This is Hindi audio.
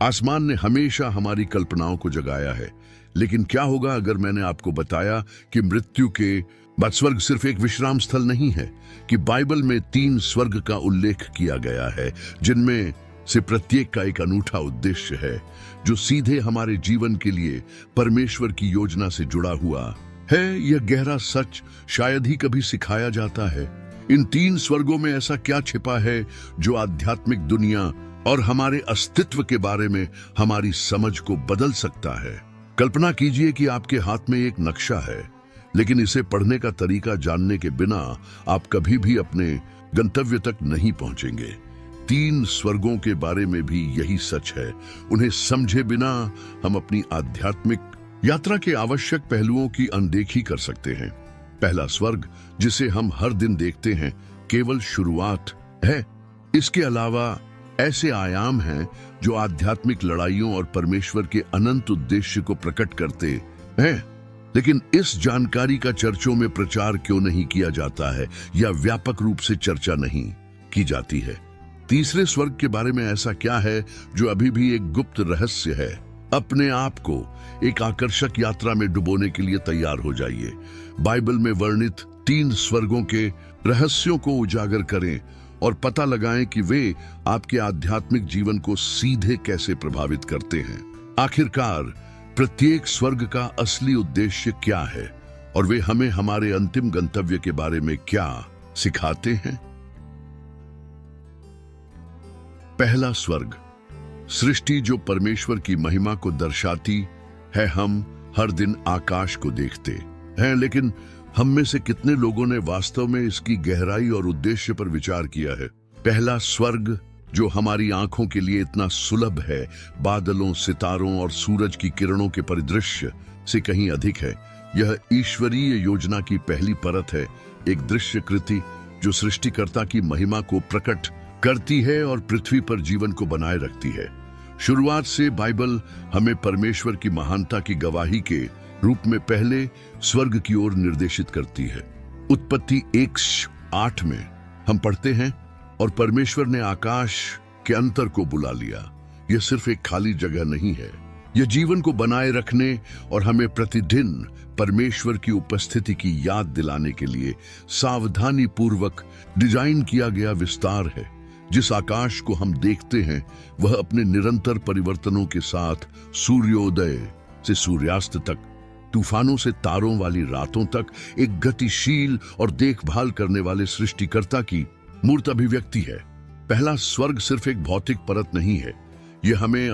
आसमान ने हमेशा हमारी कल्पनाओं को जगाया है, लेकिन क्या होगा अगर मैंने आपको बताया कि मृत्यु के बाद स्वर्ग सिर्फ एक विश्राम स्थल नहीं है, कि बाइबल में 3 स्वर्ग का उल्लेख किया गया है, जिनमें से प्रत्येक का एक अनूठा उद्देश्य है, जो सीधे हमारे जीवन के लिए परमेश्वर की योजना से जुड़ा हुआ है। यह गहरा सच शायद ही कभी सिखाया जाता है। इन 3 स्वर्गों में ऐसा क्या छिपा है जो आध्यात्मिक दुनिया और हमारे अस्तित्व के बारे में हमारी समझ को बदल सकता है। कल्पना कीजिए कि आपके हाथ में एक नक्शा है, लेकिन इसे पढ़ने का तरीका जानने के बिना आप कभी भी अपने गंतव्य तक नहीं पहुंचेंगे। 3 स्वर्गों के बारे में भी यही सच है। उन्हें समझे बिना हम अपनी आध्यात्मिक यात्रा के आवश्यक पहलुओं की अनदेखी कर सकते हैं। पहला स्वर्ग, जिसे हम हर दिन देखते हैं, केवल शुरुआत है। इसके अलावा ऐसे आयाम हैं जो आध्यात्मिक लड़ाइयों और परमेश्वर के अनंत उद्देश्य को प्रकट करते हैं। लेकिन इस जानकारी का चर्चों में प्रचार क्यों नहीं किया जाता है, या व्यापक रूप से चर्चा नहीं की जाती है? तीसरे स्वर्ग के बारे में ऐसा क्या है जो अभी भी एक गुप्त रहस्य है? अपने आप को एक आकर्षक यात्रा में डुबोने के लिए तैयार हो जाइए। बाइबल में वर्णित 3 स्वर्गों के रहस्यों को उजागर करें और पता लगाएं कि वे आपके आध्यात्मिक जीवन को सीधे कैसे प्रभावित करते हैं। आखिरकार प्रत्येक स्वर्ग का असली उद्देश्य क्या है, और वे हमें हमारे अंतिम गंतव्य के बारे में क्या सिखाते हैं? पहला स्वर्ग, सृष्टि जो परमेश्वर की महिमा को दर्शाती है। हम हर दिन आकाश को देखते हैं, लेकिन हम में से कितने लोगों ने वास्तव में इसकी गहराई और उद्देश्य पर विचार किया है? पहला स्वर्ग जो हमारी आंखों के लिए इतना सुलभ है, बादलों, सितारों और सूरज की किरणों के परिदृश्य से कहीं अधिक है। यह ईश्वरीय योजना की पहली परत है, एक दृश्य कृति जो सृष्टिकर्ता की महिमा को प्रकट करती है और पृथ्वी पर जीवन को बनाए रखती है। शुरुआत से बाइबल हमें परमेश्वर की महानता की गवाही के रूप में पहले स्वर्ग की ओर निर्देशित करती है। उत्पत्ति 1:8 में हम पढ़ते हैं, और परमेश्वर ने आकाश के अंतर को बुला लिया। यह सिर्फ एक खाली जगह नहीं है, यह जीवन को बनाए रखने और हमें प्रतिदिन परमेश्वर की उपस्थिति की याद दिलाने के लिए सावधानी पूर्वक डिजाइन किया गया विस्तार है। जिस आकाश को हम देखते हैं वह अपने निरंतर परिवर्तनों के साथ सूर्योदय से सूर्यास्त तक, तूफानों से तारों वाली रातों तक, एक गतिशील और देखभाल करने वाले सृष्टिकर्ता की मूर्त अभिव्यक्ति है। पहला स्वर्ग सिर्फ एक भौतिक परत नहीं है, यह हमें